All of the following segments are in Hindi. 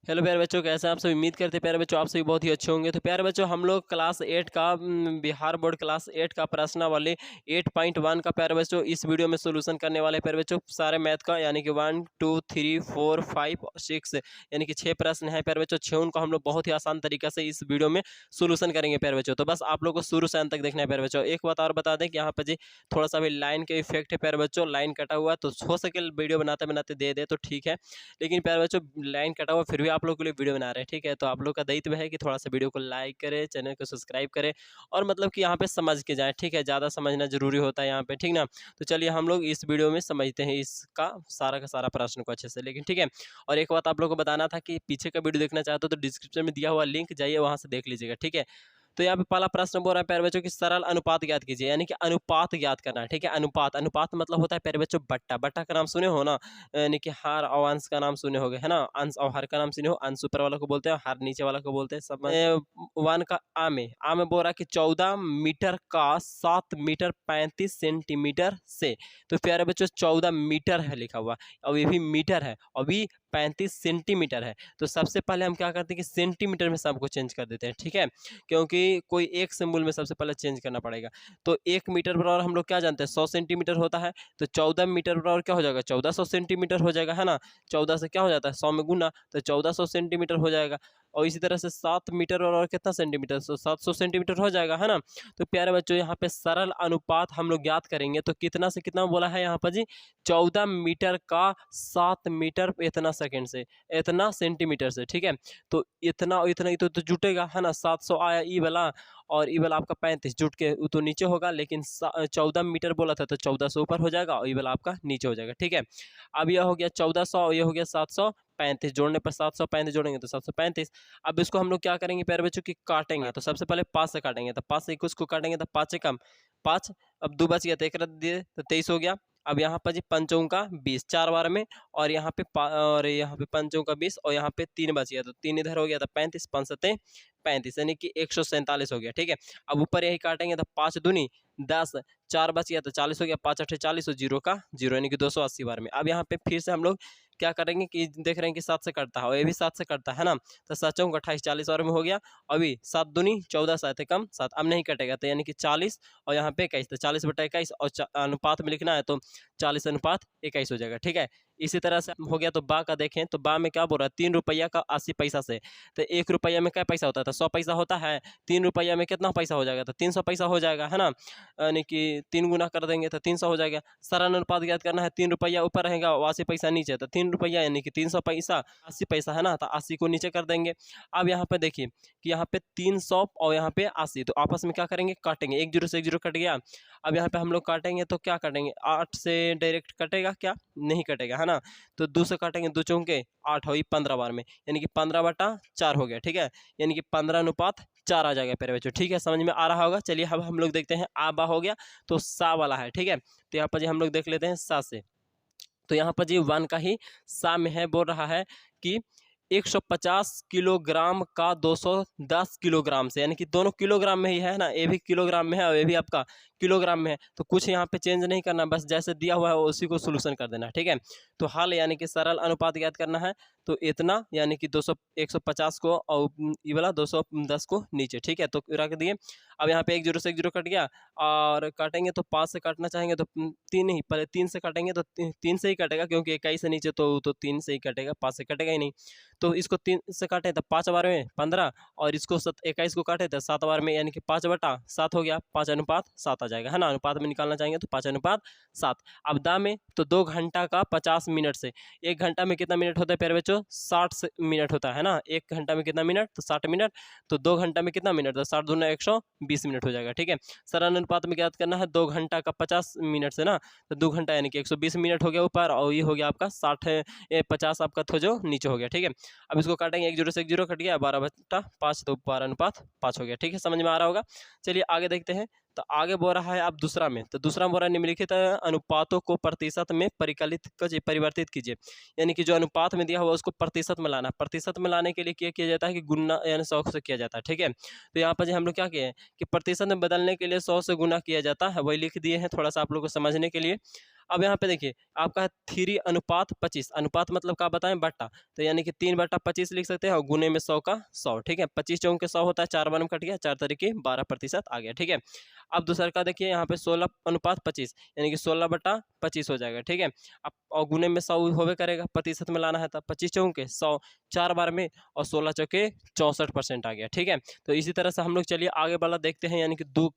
हेलो प्यारे बच्चों, कैसे हैं आप सभी। उम्मीद करते हैं प्यारे बच्चों आप सभी बहुत ही अच्छे होंगे। तो प्यारे बच्चों हम लोग क्लास 8 का बिहार बोर्ड क्लास 8 का प्रश्नावली 8.1 का प्यारे बच्चों इस वीडियो में सोल्यूशन करने वाले प्यारे बच्चों सारे मैथ का, यानी कि 1 2 3 4 5 6 यानी कि 6 प्रश्न हैं प्यारे बच्चों। 6 उनको हम लोग बहुत ही आसान तरीके से इस वीडियो में सोल्यूशन करेंगे प्यारे बच्चों। तो बस आप लोग को शुरू से अंत तक देखना है प्यारे बच्चों। एक बात और बता दें कि यहाँ पर जी थोड़ा सा भी लाइन के इफेक्ट है प्यारे बच्चों, लाइन कटा हुआ, तो हो सके वीडियो बनाते बनाते दे दे तो ठीक है, लेकिन प्यारे बच्चों लाइन कटा हुआ फिर भी आप लोग के लिए वीडियो बना रहे हैं, ठीक है। तो आप लोग का दायित्व है कि थोड़ा सा वीडियो को लाइक करें, चैनल को सब्सक्राइब करें और मतलब कि यहाँ पे समझ के जाएं, ठीक है। ज़्यादा समझना जरूरी होता है यहाँ पे, ठीक ना। तो चलिए हम लोग इस वीडियो में समझते हैं इसका सारा का सारा प्रश्न को अच्छे से, लेकिन ठीक है। और एक बात आप लोग को बताना था कि पीछे का वीडियो देखना चाहते हो तो डिस्क्रिप्शन में दिया हुआ लिंक जाइए, वहाँ से देख लीजिएगा, ठीक है। तो यहाँ पे पहला प्रश्न बोल रहा है प्यारे बच्चों की सरल अनुपात ज्ञात कीजिए, यानी कि अनुपात ज्ञात करना है, ठीक है। अनुपात अनुपात मतलब होता है प्यारे बच्चों बट्टा, बट्टा का नाम सुने हो ना, यानी कि हार और अंश का नाम सुने होगे, है ना। अंश और हर का नाम सुने हो, अंश ऊपर वाला को बोलते हैं, हर नीचे वाला को बोलते हैं, सब। वन का आ में बोल रहा है कि 14 मीटर का 7 मीटर 35 सेंटीमीटर से। तो प्यारे बच्चों 14 मीटर है लिखा हुआ, और ये भी मीटर है, अभी 35 सेंटीमीटर है। तो सबसे पहले हम क्या करते हैं कि सेंटीमीटर में सबको चेंज कर देते हैं, ठीक है, क्योंकि कोई एक सिंबल में सबसे पहले चेंज करना पड़ेगा। तो 1 मीटर बराबर हम लोग क्या जानते हैं 100 सेंटीमीटर होता है, तो 14 मीटर बराबर क्या हो जाएगा 1400 सेंटीमीटर हो जाएगा, है ना। 14 से क्या हो जाता है 100 में गुना, तो 1400 सेंटीमीटर हो जाएगा। और इसी तरह से 7 मीटर और कितना सेंटीमीटर, तो 700 सेंटीमीटर हो जाएगा, है ना। तो प्यारे बच्चों यहाँ पे सरल अनुपात हम लोग ज्ञात करेंगे, तो कितना से कितना बोला है यहाँ पर जी 14 मीटर का 7 मीटर इतना सेकंड से, इतना सेंटीमीटर से, ठीक है। तो इतना और इतना ही तो जुटेगा, है ना। 700 आया ई वाला, और ई वाला आपका 35 जुट के तो नीचे होगा, लेकिन 14 मीटर बोला था तो 1400 ऊपर हो जाएगा और ई वाला आपका नीचे हो जाएगा, ठीक है। अब यह हो गया 1400 और ये हो गया 735, जोड़ने पर 735 जोड़ेंगे तो 735। अब इसको हम लोग क्या करेंगे प्यारे बच्चों की काटेंगे, तो सबसे पहले 5 से काटेंगे, तो 5 से 21 को काटेंगे तो 5 से कम 5, अब 2 बच गया तो 1 रख दिए तो 23 हो गया। अब यहाँ पर जी 5 का 20 4 बार में, और यहाँ पे और यहाँ पे 5 का 20 और यहाँ पे 3 बच गया, तो 3 इधर हो गया तो 35 5 सत्ते 35, यानी कि 147 हो गया, ठीक है। अब ऊपर यही काटेंगे तो 5 दूनी 10, 4 बच गया तो 40 हो गया, 5 8 40 और 0 का 0, यानी कि 280 बार में। अब यहाँ पे फिर से हम लोग क्या करेंगे कि देख रहे हैं कि 7 से कटता है और ये भी 7 से कटता है ना, तो 7 चौक 28 40 बार में हो गया। अभी 7 दूनी 14 7 कम 7, अब नहीं कटेगा तो यानी कि 40 और यहाँ पे 21, तो 40/21 और अनुपात में लिखना है तो 40:21 हो जाएगा, ठीक है। इसी तरह से हो गया। तो बा का देखें तो बा में क्या बोल रहा है 3 रुपया का 80 पैसा से, तो 1 रुपया में क्या पैसा होता था 100 पैसा होता है, 3 रुपया में कितना पैसा हो जाएगा तो 300 पैसा हो जाएगा, है ना। यानी कि 3 गुना कर देंगे तो 300 हो जाएगा। सरल अनुपात ज्ञात करना है, 3 रुपया ऊपर रहेगा और 80 पैसा नीचे, तो 3 रुपया यानी कि 300 पैसा 80 पैसा, है ना, तो 80 को नीचे कर देंगे। अब यहाँ पे देखिए कि यहाँ पे 300 और यहाँ पे 80, तो आपस में क्या करेंगे काटेंगे, 1 जीरो से 1 जीरो कट गया। अब यहाँ पे हम लोग काटेंगे तो क्या काटेंगे 8 से डायरेक्ट कटेगा क्या, नहीं कटेगा, है ना। तो 2 से काटेंगे, 2 चौके 8 हुई 15 बार में, यानी कि 15/4 हो गया, ठीक है, यानी कि 15:4 आ जाएगा प्यारे बच्चों, ठीक है। समझ में आ रहा होगा। चलिए अब हम लोग देखते हैं आबा हो गया तो सा वाला है, ठीक है। तो यहाँ पर जी हम लोग देख लेते हैं सा से, तो यहाँ पर जी 1 का ही सा में है, बोल रहा है कि 150 किलोग्राम का 210 किलोग्राम से, यानी कि दोनों किलोग्राम में ही है ना, ये भी किलोग्राम में है और ये भी आपका किलोग्राम में है। तो कुछ यहाँ पे चेंज नहीं करना, बस जैसे दिया हुआ है उसी को सोल्यूशन कर देना, ठीक है। तो हल यानी कि सरल अनुपात ज्ञात करना है, तो इतना यानी कि 150 को और ये वाला 210 को नीचे, ठीक है, तो रख दिए। अब यहाँ पे 1 जीरो से 1 जीरो कट गया, और काटेंगे तो 5 से काटना चाहेंगे तो 3 ही, पहले 3 से काटेंगे तो 3 से ही कटेगा, क्योंकि 21 से नीचे तो 3 से ही कटेगा, 5 से कटेगा ही नहीं। तो इसको 3 से काटे तो 5 बार में 15, और इसको 21 को काटे तो 7 बार में, यानी कि 5/7 हो गया, 5:7 आ जाएगा, है ना। अनुपात में निकालना चाहेंगे तो 5:7। अब दा में तो 2 घंटा का 50 मिनट से, 1 घंटा में कितना मिनट होता है प्यारे बच्चों 60 मिनट होता है ना। 1 घंटा में कितना मिनट तो 60 मिनट, तो 2 घंटा में कितना मिनट तो 60 दूना 120 मिनट हो जाएगा, ठीक है। सरल अनुपात में ज्ञात करना है 2 घंटा का 50 मिनट से ना, तो 2 घंटा यानी कि 120 मिनट हो गया ऊपर, और ये हो गया आपका 50 आपका तो जो नीचे हो गया, ठीक है। अब इसको काटेंगे, 1 जीरो से 1 जीरो कट गया, 12/5 तो 12:5 हो गया, ठीक है। समझ में आ रहा होगा। चलिए आगे देखते हैं। तो आगे बोल रहा है अब दूसरा में, तो दूसरा बोल रहा है निम्नलिखित अनुपातों को प्रतिशत में परिवर्तित कीजिए, यानी कि जो अनुपात में दिया हुआ उसको प्रतिशत में लाना। प्रतिशत में लाने के लिए क्या किया जाता है कि गुना यानी 100 से किया जाता है, ठीक है। तो यहाँ पर हम लोग क्या किए हैं कि प्रतिशत में बदलने के लिए 100 से गुना किया जाता है, वही लिख दिए हैं थोड़ा सा आप लोग को समझने के लिए। अब यहाँ पे देखिए आपका है 3:25, अनुपात मतलब क्या बताएं, बट्टा, तो यानी कि 3/25 लिख सकते हैं और गुने में 100 का 100, ठीक है। 25 चौक के 100 होता है, 4 बार में कट गया, 4 तरीके 12% आ गया, ठीक है। अब दूसरा का देखिए यहाँ पे 16:25 यानी कि 16/25 हो जाएगा, ठीक है। अब और गुने में 100 होवे करेगा, प्रतिशत में लाना है तब 25 चौक के 100, 4 बार में, और 16 चौके 64% आ गया, ठीक है। तो इसी तरह से हम लोग चलिए आगे वाला देखते हैं, यानी कि दो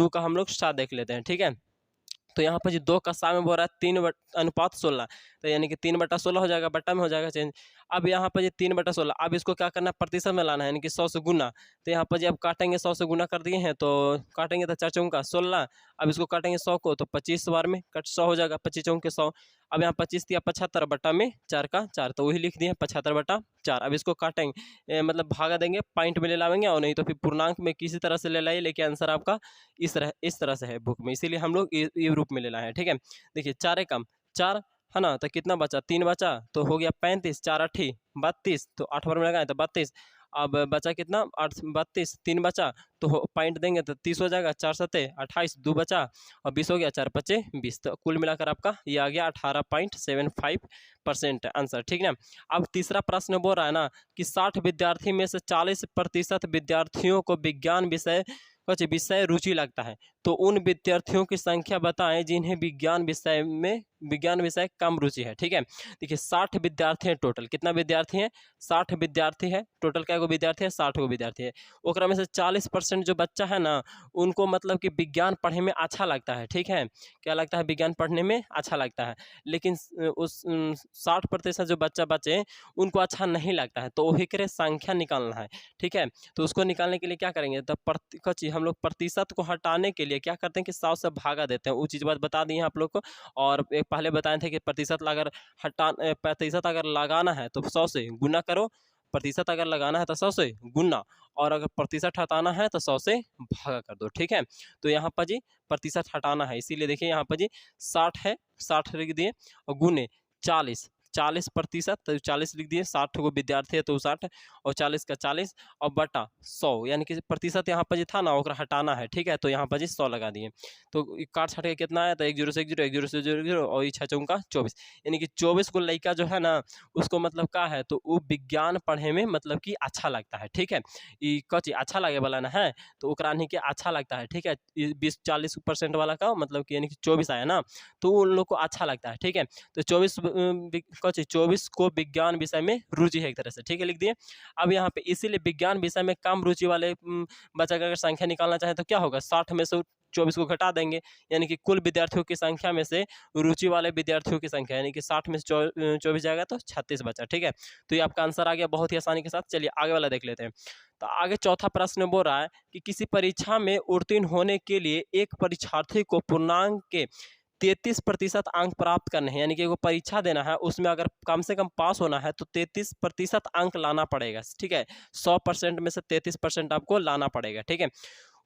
का हम लोग सा देख लेते हैं, ठीक है। तो यहाँ पर जो 2 का सा में बोल रहा है 3:16, तो यानी कि 3/16 हो जाएगा, बट्टा में हो जाएगा चेंज। अब यहाँ पर ये 3/16, अब इसको क्या करना है, प्रतिशत में लाना है, यानी कि 100 से गुना। तो यहाँ पर जब काटेंगे 100 से गुना कर दिए हैं, तो काटेंगे तो 4 चौका 16, अब इसको काटेंगे 100 को तो 25 बार में कट 100 हो जाएगा, 25 चौक के 100। अब यहाँ 25 दिया 75, बट्टा में 4 का 4, तो वही लिख दिए 75/4। अब इसको काटेंगे मतलब भागा देंगे, पॉइंट में ले लाएंगे, और नहीं तो फिर पूर्णांक में किसी तरह से ले लाइए, लेकिन आंसर आपका इस तरह से है बुक में, इसीलिए हम लोग ये रूप में ले लाए हैं, ठीक है। देखिए 4 कम 4 है ना, तो कितना बचा, 3 बचा, तो हो गया 35, 4 8 32, तो 8 बार में लगाए तो 32। अब बचा कितना, 8 32, 3 बचा, तो पॉइंट देंगे तो 30 हो जाएगा, 4 7 28, 2 बचा और 20 हो गया, 4 5 20, तो कुल मिलाकर आपका ये आ गया 18.75% आंसर, ठीक है ना। अब तीसरा प्रश्न बोल रहा है ना कि 60 विद्यार्थी में से 40% विद्यार्थियों को विषय रुचि लगता है, तो उन विद्यार्थियों की संख्या बताएं जिन्हें विज्ञान विषय कम रुचि है, ठीक है। देखिए 60 विद्यार्थी हैं टोटल, कितना विद्यार्थी हैं, 60 विद्यार्थी है टोटल, क्या विद्यार्थी है, 60 गो विद्यार्थी है। ओकरा में से 40% जो बच्चा है ना, उनको मतलब कि विज्ञान पढ़ने में अच्छा लगता है, ठीक है, क्या लगता है, विज्ञान पढ़ने में अच्छा लगता है। लेकिन उस 60% जो बच्चा बचे उनको अच्छा नहीं लगता है, तो वही करे संख्या निकालना है, ठीक है। तो उसको निकालने के लिए क्या करेंगे, तो हम लोग प्रतिशत को हटाने के लिए क्या करते हैं कि 100 से भागा देते हैं, वो चीज़ बात बता दी है आप लोग को। और एक पहले बताए थे कि प्रतिशत अगर लगाना है तो 100 से गुना करो, प्रतिशत अगर लगाना है तो 100 से गुना, और अगर प्रतिशत हटाना है तो 100 से भागा कर दो, ठीक है। तो यहाँ पर जी प्रतिशत हटाना है, इसीलिए देखिए यहाँ पर जी 60 है, 60 लिख दिए, और गुने 40% तो 40 लिख दिए, 60 को विद्यार्थी है तो 60, और 40 का 40, और बटा 100, यानी कि प्रतिशत यहाँ पर जी था ना, वो हटाना है, ठीक है। तो यहाँ पर जी 100 लगा दिए, तो काट छाट के कितना आया, तो 1 0 से 1 0, 1 0 से 0 0, और ये 6 चौका 24, यानी कि 24 को लड़का जो है ना, उसको मतलब क्या है, तो वो विज्ञान पढ़े में मतलब कि अच्छा लगता है, ठीक है। ये कची अच्छा लगे वाला ना है, तो ओकरा नहीं कि अच्छा लगता है, ठीक है। 20-40% वाला का मतलब कि यानी कि 24 आया ना, तो उन लोग को अच्छा लगता है, ठीक है। तो 24 को विज्ञान विषय में रुचि है एक तरह से, ठीक है, लिख दिए। अब यहाँ पे इसीलिए विज्ञान विषय में कम रुचि वाले बच्चा का अगर संख्या निकालना चाहे तो क्या होगा, 60 में से 24 को घटा देंगे, यानी कि कुल विद्यार्थियों की संख्या में से रुचि वाले विद्यार्थियों की संख्या, यानी कि 60 में से 24 जाएगा तो 36 बचा, ठीक है। तो ये आपका आंसर आ गया बहुत ही आसानी के साथ। चलिए आगे वाला देख लेते हैं। तो आगे चौथा प्रश्न बोल रहा है कि किसी परीक्षा में उत्तीर्ण होने के लिए एक परीक्षार्थी को पूर्णांक के 33% अंक प्राप्त करने हैं, यानी कि वो परीक्षा देना है, उसमें अगर कम से कम पास होना है तो 33% अंक लाना पड़ेगा, ठीक है। 100% में से 33% आपको लाना पड़ेगा, ठीक है।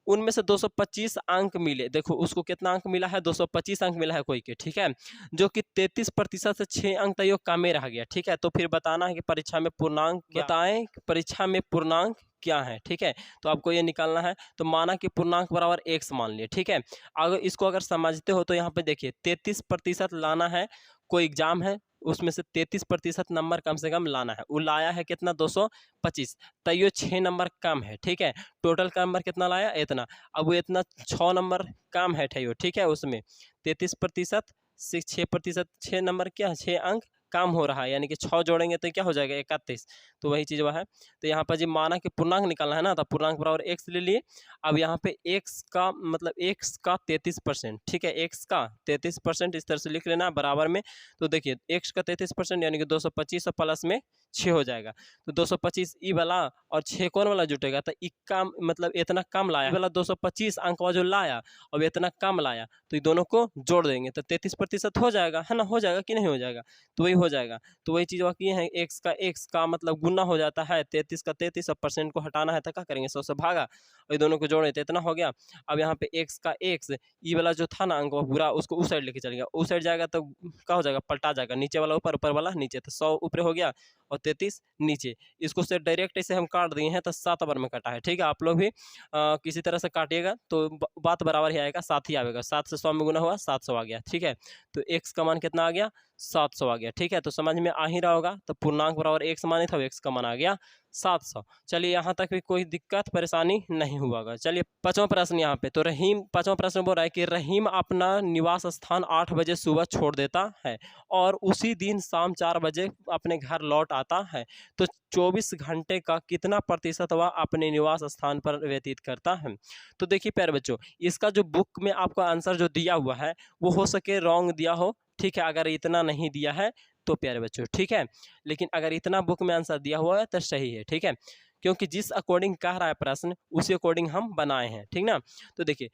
उनमें से 225 अंक मिले, देखो उसको कितना अंक मिला है, 225 अंक मिला है कोई के, ठीक है, जो कि 33% से 6 अंक तक कम में रह गया, ठीक है। तो फिर बताना है कि परीक्षा में पूर्णांक बताएं, परीक्षा में पूर्णांक क्या है, ठीक है। तो आपको ये निकालना है, तो माना कि पूर्णांक बराबर x मान लिए, ठीक है। अगर इसको अगर समझते हो तो यहाँ पे देखिए 33% लाना है, कोई एग्जाम है उसमें से 33% नंबर कम से कम लाना है, वो लाया है कितना, 225, तो ये 6 नंबर कम है, ठीक है। टोटल का नंबर कितना लाया, इतना, अब वो इतना 6 नंबर कम है ठैयो, ठीक है। उसमें 33% से 6%, 6 नंबर क्या है, 6 अंक कम हो रहा है, यानी कि 6 जोड़ेंगे तो क्या हो जाएगा, 31, तो वही चीज़ वह है। तो यहाँ पर जी माना कि पूर्णांक निकालना है ना, तो पूर्णांक बराबर x ले लिए। अब यहाँ पे x का मतलब x का 33%, ठीक है, x का 33% इस तरह से लिख लेना बराबर में। तो देखिए x का 33% यानी कि 225 प्लस में 6 हो जाएगा, तो 225 ई वाला और 6 कौन वाला जुटेगा, तो ई कम मतलब इतना कम लाया वाला 225 अंक जो लाया और इतना कम लाया, तो ये दोनों को जोड़ देंगे तो 33% हो जाएगा, है ना, हो जाएगा कि नहीं हो जाएगा, तो वही हो जाएगा। तो वही चीज़ किए हैं, x का मतलब गुना हो जाता है, 33 का 33, और परसेंट को हटाना है तो क्या करेंगे, 100 से भागा, और दोनों को जोड़े तो इतना हो गया। अब यहाँ पे x का x ई वाला जो था ना अंक पूरा, उसको उस साइड लेके चलेगा, उस साइड जाएगा तो क्या हो जाएगा, पलटा जाएगा, नीचे वाला ऊपर, ऊपर वाला नीचे, तो 100 ऊपर हो गया और 33 नीचे। इसको से डायरेक्ट ऐसे हम काट दिए हैं तो 7 ओवर में कटा है। ठीक है, आप लोग भी किसी तरह से काटिएगा तो बात बराबर ही आएगा, 7 ही आएगा। 7 से 100 में गुना हुआ 700 आ गया। ठीक है, तो x का मान कितना आ गया 700 आ गया। ठीक है, तो समझ में आ ही रहा होगा। तो पूर्णांक बराबर x मान ही था, x का मान आ गया 700। चलिए यहाँ तक भी कोई दिक्कत परेशानी नहीं हुआ। चलिए पांचवा प्रश्न यहाँ पे, तो रहीम पांचवा प्रश्न बोल रहा है कि रहीम अपना निवास स्थान 8 बजे सुबह छोड़ देता है और उसी दिन शाम 4 बजे अपने घर लौट आता है, तो 24 घंटे का कितना प्रतिशत वह अपने निवास स्थान पर व्यतीत करता है। तो देखिए प्यारे बच्चों, इसका जो बुक में आपका आंसर जो दिया हुआ है वो हो सके रॉन्ग दिया हो। ठीक है, अगर इतना नहीं दिया है तो प्यारे बच्चों, ठीक है, लेकिन अगर इतना बुक में आंसर दिया हुआ है तो सही है। ठीक है, क्योंकि जिस अकॉर्डिंग कह रहा है प्रश्न उसी अकॉर्डिंग हम बनाए हैं। ठीक ना, तो देखिए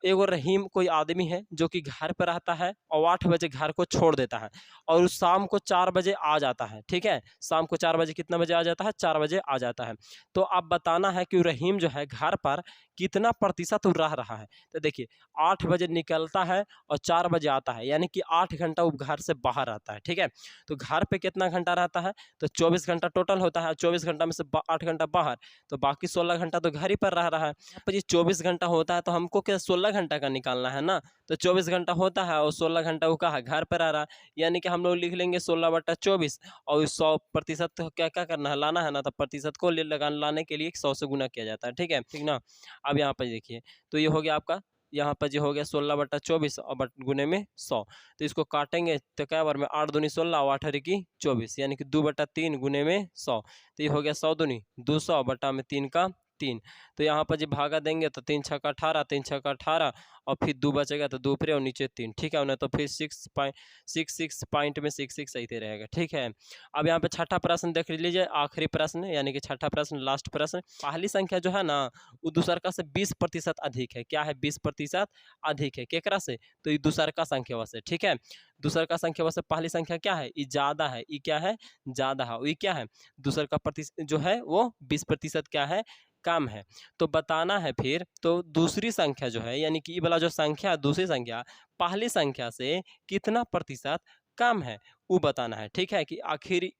एगो रहीम कोई आदमी है जो कि घर पर रहता है और 8 बजे घर को छोड़ देता है और उस शाम को 4 बजे आ जाता है। ठीक है, शाम को 4 बजे कितना बजे आ जाता है 4 बजे आ जाता है। तो अब बताना है कि रहीम जो है घर पर कितना प्रतिशत रह रहा है। तो देखिए 8 बजे निकलता है और 4 बजे आता है, यानी कि 8 घंटा वो घर से बाहर रहता है। ठीक है, तो घर पे कितना घंटा रहता है तो 24 घंटा टोटल होता है। 24 घंटा में से 8 घंटा बाहर, तो बाकी 16 घंटा तो घर ही पर रह रहा है। यहाँ पर ये 24 घंटा होता है तो हमको क्या 16 घंटा का निकालना है ना। तो 24 घंटा होता है और 16 घंटा वो कहा घर पर आ रहा है, यानी कि हम लोग लिख लेंगे 16/24 और 100% क्या क्या करना है लाना है ना, तो प्रतिशत को लाने के लिए 100 से गुना किया जाता है। ठीक है, ठीक ना। अब यहाँ पर देखिए तो ये हो गया आपका, यहाँ पर जो हो गया 16/24 और गुने में 100। तो इसको काटेंगे तो क्या बार में 8 दूनी 16 और 8 की 24, यानी कि 2/3 गुने में 100। तो ये हो गया 100 दूनी 200 बटा में 3 का 3। तो यहाँ पर जब भागा देंगे तो 3 छक्का 18, 3 छक्का 18 और फिर 2 बचेगा तो 2 ऊपरे और नीचे 3। ठीक है ना, तो फिर 6 पॉइंट में 6 सही से रहेगा। ठीक है, अब यहाँ पे छठा प्रश्न देख लीजिए, आखिरी प्रश्न यानी कि छठा प्रश्न लास्ट प्रश्न। पहली संख्या जो है ना वो दूसरका से 20% अधिक है। क्या है 20% अधिक है केकरा से, तो ये दूसरका संख्या से। ठीक है, दूसरका संख्या से पहली संख्या क्या है, ये ज़्यादा है, ये क्या है ज़्यादा है, ये क्या है दूसरका प्रतिशत जो है वो 20% क्या है कम है। तो बताना है फिर, तो दूसरी संख्या जो है यानी कि ये वाला जो संख्या है दूसरी संख्या पहली संख्या से कितना प्रतिशत कम है वो बताना है। ठीक है, कि आखिर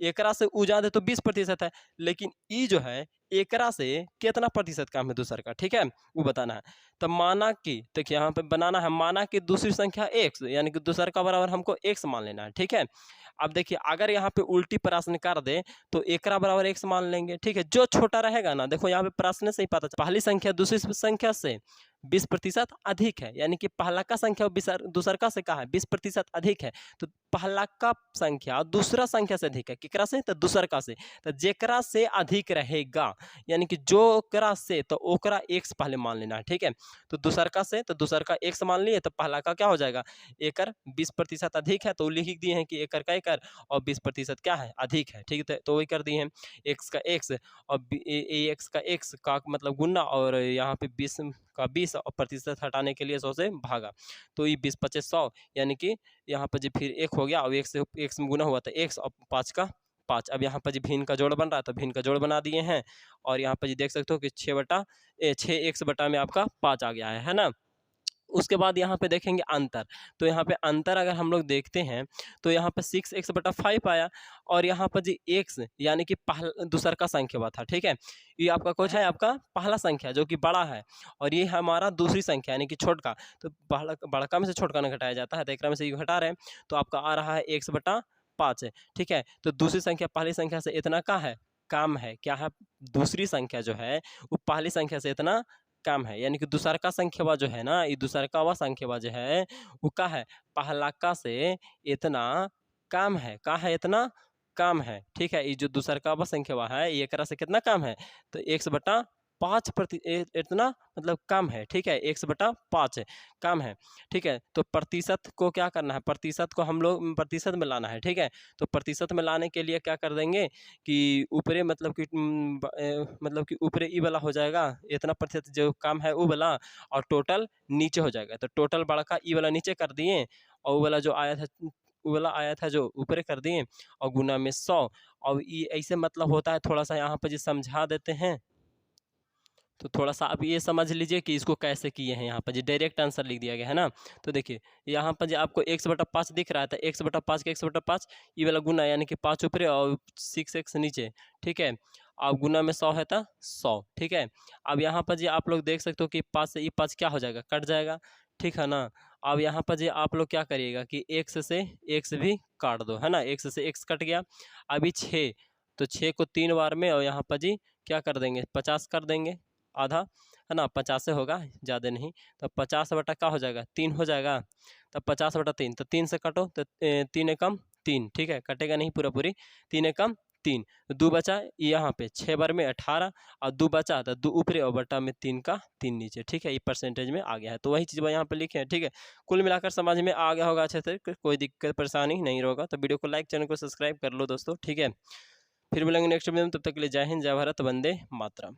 एकरा से उ ज्यादा तो 20% है, लेकिन ई जो है एकरा से कितना प्रतिशत कम है दूसर का। ठीक है, वो बताना है। तो माना कि देखिए यहाँ पे बनाना है, माना कि दूसरी संख्या x यानी कि दूसर का बराबर हमको x मान लेना है। ठीक है, अब देखिए अगर यहाँ पे उल्टी प्रश्न कर दे तो एकरा बराबर x मान लेंगे। ठीक है, जो छोटा रहेगा ना, देखो यहाँ पे प्रश्न से ही पता चला पहली संख्या दूसरी संख्या से 20% अधिक है, यानी कि पहला का संख्या दूसर का से कहा है 20% अधिक है, तो पहला का संख्या दूसरा संख्या से अधिक है केकरा से, तो दूसर का से। तो जेकरा से अधिक रहेगा यानी कि जो करा से, तो ओकरा x पहले मान लेना है। ठीक है, तो दूसर का से, तो दूसर का x मान लिए तो पहला का क्या हो जाएगा एकर 20% अधिक है, तो लिख दिए हैं कि एकर का एकर और 20% क्या है अधिक है। ठीक है, तो वही कर दिए हैं x का x और x का x का मतलब गुना और यहाँ पे 20 का 20 और प्रतिशत हटाने के लिए 100 से भागा, तो ये 20×5 = 100, यानी कि यहाँ पर जी फिर 1 हो गया और 1 से x में गुना हुआ तो x और 5 का 5। अब यहाँ पर जी भिन्न का जोड़ बन रहा है तो भिन्न का जोड़ बना दिए हैं और यहाँ पर जी देख सकते हो कि 6x बटा में आपका 5 आ गया है ना। उसके बाद यहाँ पे देखेंगे अंतर, तो यहाँ पे अंतर अगर हम लोग देखते हैं तो यहाँ पे 6x/5 आया और यहाँ पर जी x यानी कि पहला दूसर का संख्या था। ठीक है, ये आपका कुछ है आपका पहला संख्या जो कि बड़ा है और ये हमारा दूसरी संख्या यानी कि छोटका, तो बड़का में से छोटका न घटाया जाता है, तो एक में से ये घटा रहे हैं तो आपका आ रहा है x/5 है। ठीक है, तो दूसरी संख्या पहली संख्या से इतना का है कम है, क्या है दूसरी संख्या जो है वो पहली संख्या से इतना कम है, यानी कि दूसर का संख्या जो है ना, ये दूसर का संख्या जो है वो का है पहला का से इतना कम है, का है इतना कम है। ठीक है, ये जो दूसर का संख्या है ये एकरा से कितना कम है, तो 1/5 इतना मतलब कम है। ठीक है, 1/5 है कम है। ठीक है, तो प्रतिशत को क्या करना है, प्रतिशत को हम लोग प्रतिशत में लाना है। ठीक है, तो प्रतिशत में लाने के लिए क्या कर देंगे कि ऊपरे मतलब कि ऊपरे ई वाला हो जाएगा इतना प्रतिशत जो कम है वो वाला और टोटल नीचे हो जाएगा, तो टोटल बड़ा का ई वाला नीचे कर दिए और वो वाला जो आया था वो वाला आया था जो ऊपरे कर दिए और गुना में 100। और ये ऐसे मतलब होता है, थोड़ा सा यहाँ पर जी समझा देते हैं। तो थोड़ा सा आप ये समझ लीजिए कि इसको कैसे किए हैं। यहाँ पर जी डायरेक्ट आंसर लिख दिया गया है ना। तो देखिए यहाँ पर जी आपको 1/5 दिख रहा था, 1/5 का 1/5 ये वाला गुना, यानी कि 5 ऊपर और 6x नीचे, ठीक है। अब गुना में 100 है तो 100, ठीक है। अब यहाँ पर जी आप लोग देख सकते हो कि 5 से ये 5 क्या हो जाएगा, कट जाएगा, ठीक है ना। अब यहाँ पर जी आप लोग क्या करिएगा कि x से x भी काट दो, है ना। x से x कट गया। अभी 6, तो 6 को 3 बार में, और यहाँ पर जी क्या कर देंगे, 50 कर देंगे, आधा, है ना, 50 से होगा, ज़्यादा नहीं। तो 50/, क्या हो जाएगा, 3 हो जाएगा। तब 50/3, तो 3 से कटो तो 3 एकम 3, ठीक है, कटेगा नहीं पूरा पूरी, 3 एकम 3, 2 बचा यहाँ पे, 6 बार में 18, और 2 बचा तो 2 ऊपरी और बटा में 3 का 3 नीचे, ठीक है। ये परसेंटेज में आ गया है, तो वही चीज़ यहाँ पे लिखे हैं, ठीक है। कुल मिलाकर समझ में आ गया होगा अच्छे से, कोई दिक्कत परेशानी नहीं होगा। तो वीडियो को लाइक, चैनल को सब्सक्राइब कर लो दोस्तों, ठीक है। फिर मिलेंगे नेक्स्ट वीडियो में, तब तक के लिए जय हिंद, जय भारत, वंदे मातरम।